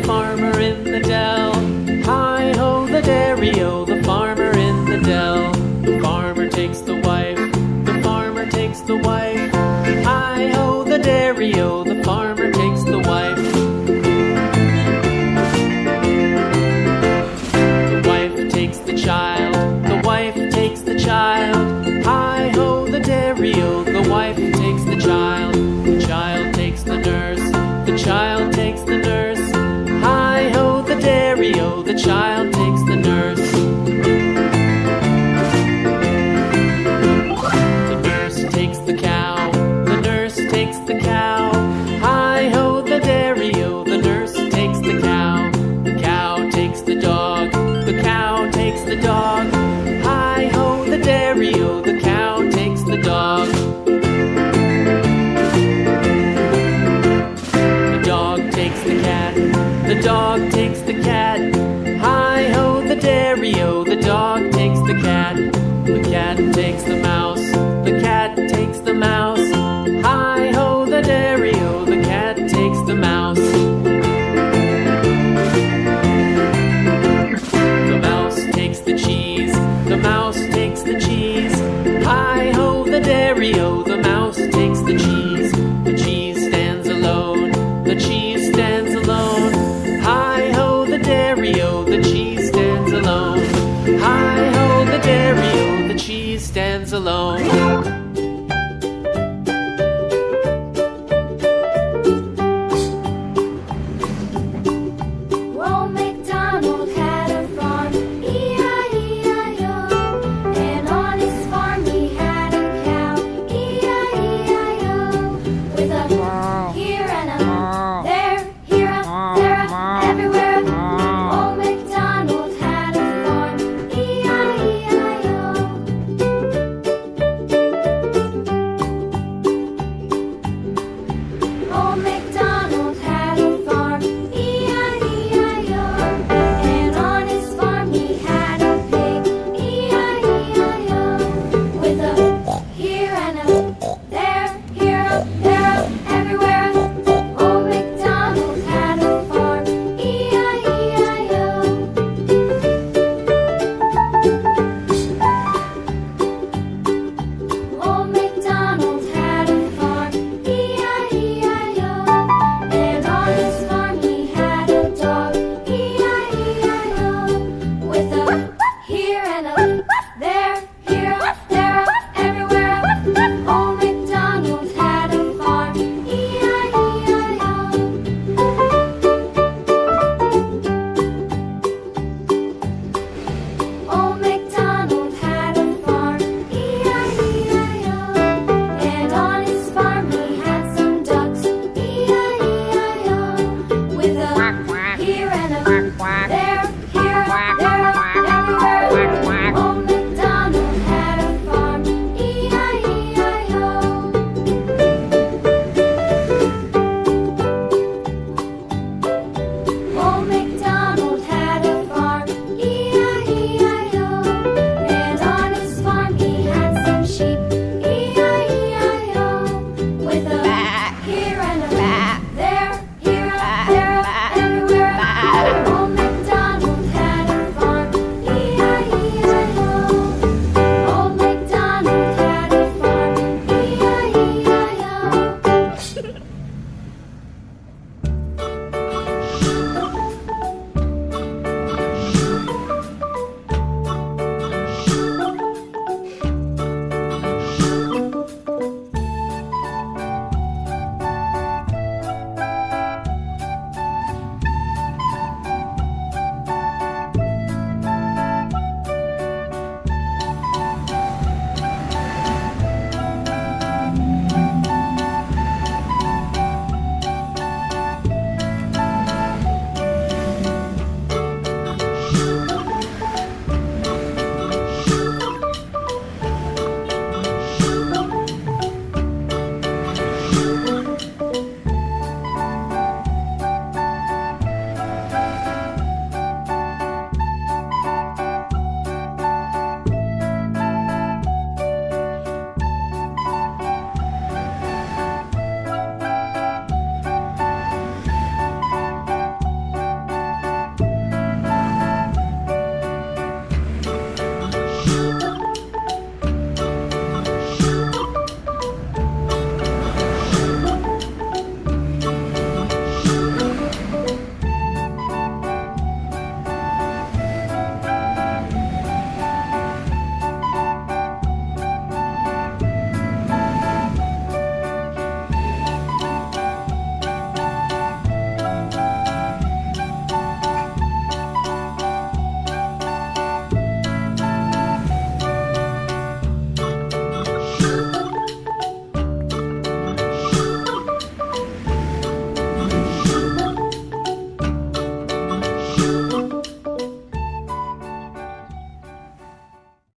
farmer in the dell. Hi-ho, the dairy-o, the farmer in the dell. The farmer takes the wife, the farmer takes the wife. Hi-ho, the dairy-o, the farmer takes the wife. The wife takes the child, the wife takes the child. Hi-ho, the dairy-o, the wife takes the child. The child takes the nurse, the child takes the nurse. Hi-ho, the dairy-o, the child takes the nurse. The nurse takes the cow, the nurse takes the cow. Hi-ho, the dairy-o, the nurse takes the cow. The cow takes the dog, the cow takes the dog. Hi-ho, the dairy-o, the cow takes the dog. The dog takes the cat, the dog takes the cat.